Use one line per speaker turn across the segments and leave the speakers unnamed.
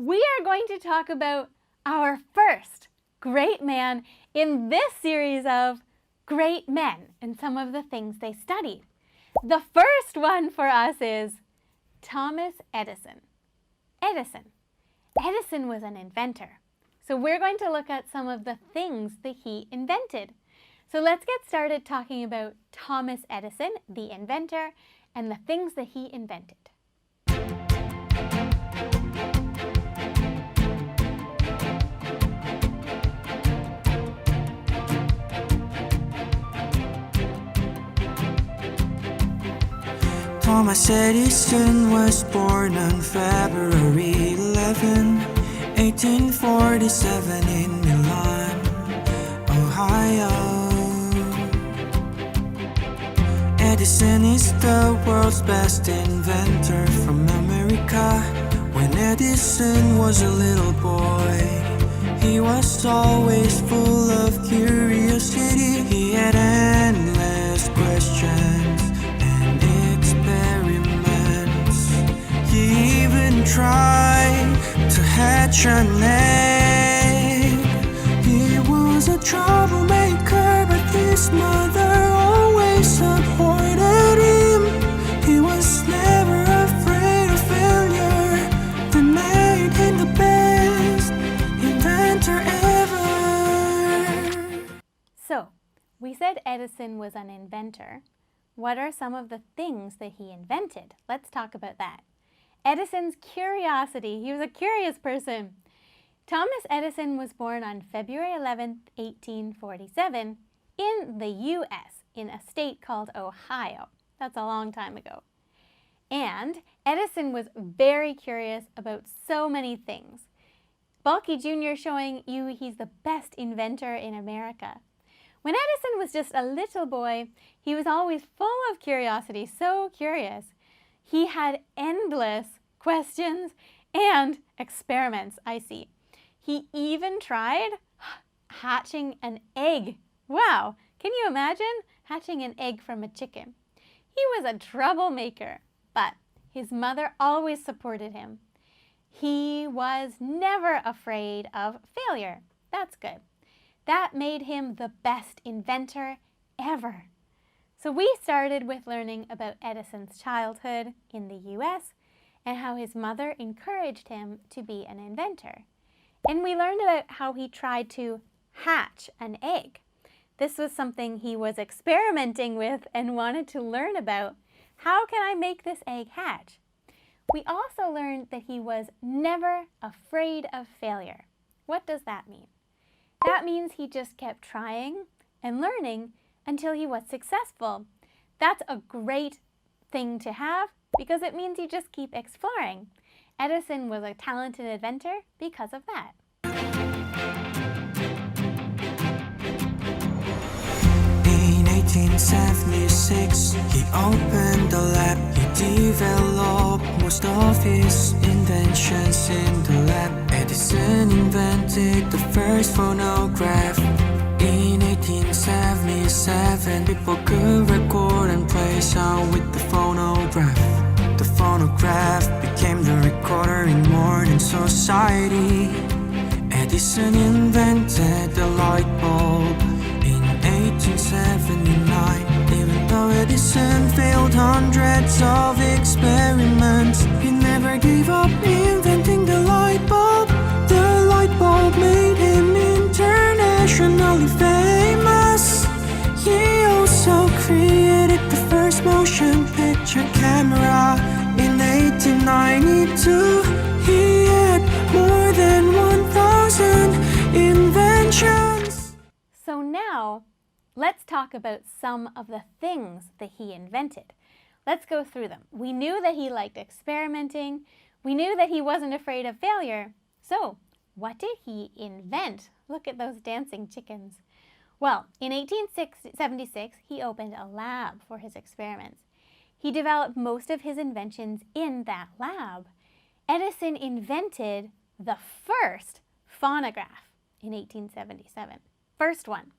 we are going to talk about our first great man in this series of great men and some of the things they studied. The first one for us is Thomas Edison. Edison was an inventor. So we're going to look at some of the things that he invented. So let's get started talking about Thomas Edison, the inventor, and the things that he invented.
Thomas Edison was born on February 11, 1847 in Milan, Ohio. Edison is the world's best inventor from America. When Edison was a little boy, he was always full of curiosity. He had endless questions and experiments. He even tried to hatch an egg. He was a troublemaker, but his mother always supported him. He was never afraid of failure. That made him the best inventor ever.
So, we said Edison was an inventor. What are some of the things that he invented? Let's talk about that. Edison's curiosity. He was a curious person. Thomas Edison was born on February 11, 1847 in the U.S., in a state called Ohio. That's a long time ago. And Edison was very curious about so many things. Balky Jr. showing you he's the best inventor in America. When Edison was just a little boy, he was always full of curiosity, so curious. He had endless questions and experiments, I see. He even tried hatching an egg. Wow, can you imagine hatching an egg from a chicken? He was a troublemaker, but his mother always supported him. He was never afraid of failure. That's good. That made him the best inventor ever. So we started with learning about Edison's childhood in the US and how his mother encouraged him to be an inventor. And we learned about how he tried to hatch an egg. This was something he was experimenting with and wanted to learn about. How can I make this egg hatch? We also learned that he was never afraid of failure. What does that mean? That means he just kept trying and learning until he was successful. That's a great thing to have because it means you just keep exploring. Edison was a talented inventor because of that.
In 1876, he opened a lab. He developed most of his inventions in the lab. Edison invented the first phonograph. In 1877, people could record and play sound with the phonograph. The phonograph became the recorder in modern society. Edison invented the light bulb in 1879. Even though Edison failed hundreds of experiments, he never gave up inventing the light bulb. The light bulb made him internationally famous. He also created the first motion picture camera in 1892. He had more than 1,000 inventions.
So now, let's talk about some of the things that he invented. Let's go through them. We knew that he liked experimenting. We knew that he wasn't afraid of failure. So, what did he invent? Look at those dancing chickens. Well, in 1876, he opened a lab for his experiments. He developed most of his inventions in that lab. Edison invented the first phonograph in 1877. First one.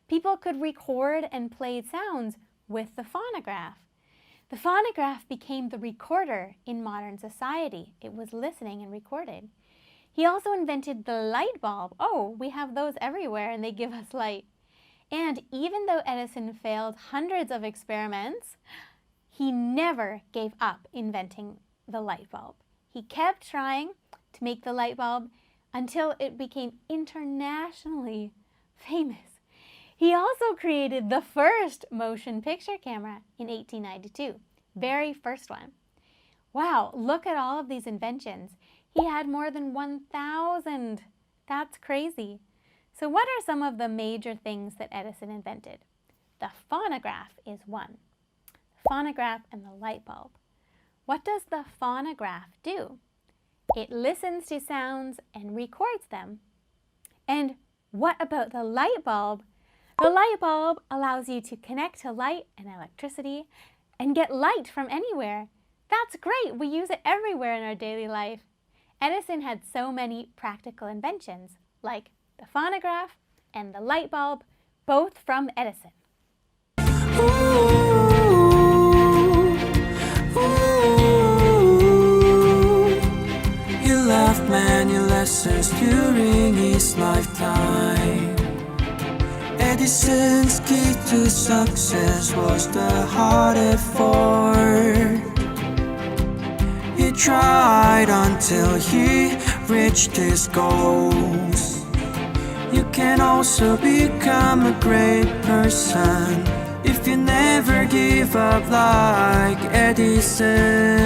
People could record and play sounds with the phonograph. The phonograph became the recorder in modern society. It was listening and recorded. He also invented the light bulb. Oh, we have those everywhere and they give us light. And even though Edison failed hundreds of experiments, he never gave up inventing the light bulb. He kept trying to make the light bulb until it became internationally famous. He also created the first motion picture camera in 1892, very first one. Wow, look at all of these inventions. He had more than 1,000. That's crazy. So what are some of the major things that Edison invented? The phonograph is one. The phonograph and the light bulb. What does the phonograph do? It listens to sounds and records them. And what about the light bulb? The light bulb allows you to connect to light and electricity and get light from anywhere. That's great. We use it everywhere in our daily life. Edison had so many practical inventions, like the phonograph and the light bulb, both from Edison.
Ooh, ooh. He left many lessons during his lifetime. Edison's key to success was the hard effort. He tried until he reached his goals. You can also become a great person if you never give up like Edison.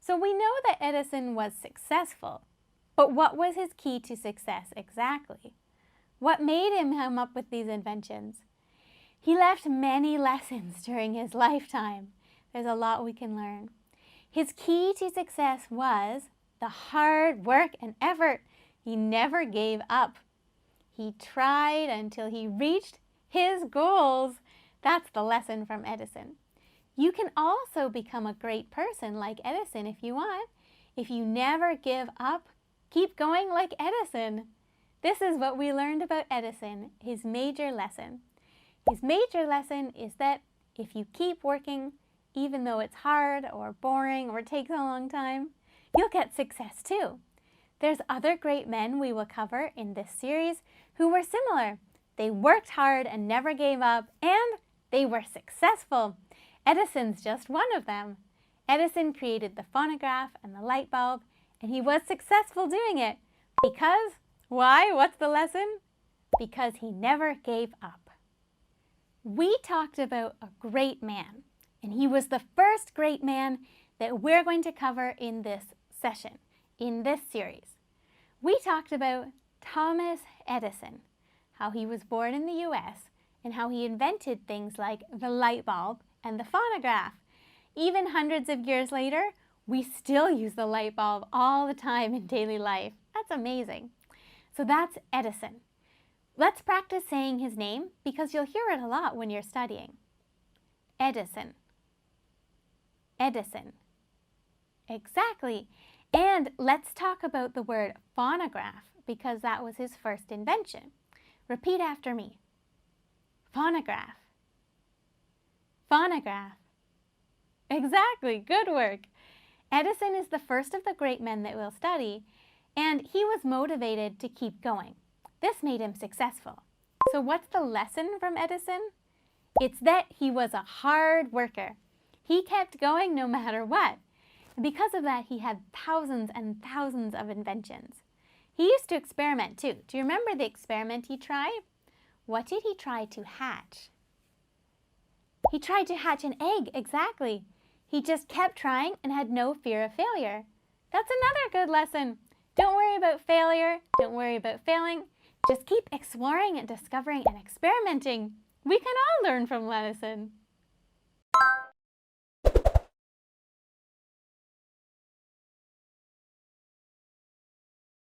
So we know that Edison was successful, but what was his key to success exactly? What made him come up with these inventions? He left many lessons during his lifetime. There's a lot we can learn. His key to success was the hard work and effort. He never gave up. He tried until he reached his goals. That's the lesson from Edison. You can also become a great person like Edison if you want. If you never give up, keep going like Edison. This is what we learned about Edison, his major lesson. His major lesson is that if you keep working, even though it's hard or boring or takes a long time, you'll get success too. There's other great men we will cover in this series who were similar. They worked hard and never gave up, and they were successful. Edison's just one of them. Edison created the phonograph and the light bulb, and he was successful doing it. Because, why? What's the lesson? Because he never gave up. We talked about a great man, and he was the first great man that we're going to cover in this session, in this series. We talked about Thomas Edison, how he was born in the US, and how he invented things like the light bulb and the phonograph. Even hundreds of years later, we still use the light bulb all the time in daily life. That's amazing. So that's Edison. Let's practice saying his name because you'll hear it a lot when you're studying. Edison. Edison. Exactly. And let's talk about the word phonograph because that was his first invention. Repeat after me. Phonograph. Phonograph. Exactly. Good work. Edison is the first of the great men that we'll study, and he was motivated to keep going. This made him successful. So what's the lesson from Edison? It's that he was a hard worker. He kept going no matter what. And because of that, he had thousands and thousands of inventions. He used to experiment too. Do you remember the experiment he tried? What did he try to hatch? He tried to hatch an egg, exactly. He just kept trying and had no fear of failure. That's another good lesson. Don't worry about failure. Don't worry about failing. Just keep exploring and discovering and experimenting. We can all learn from Edison.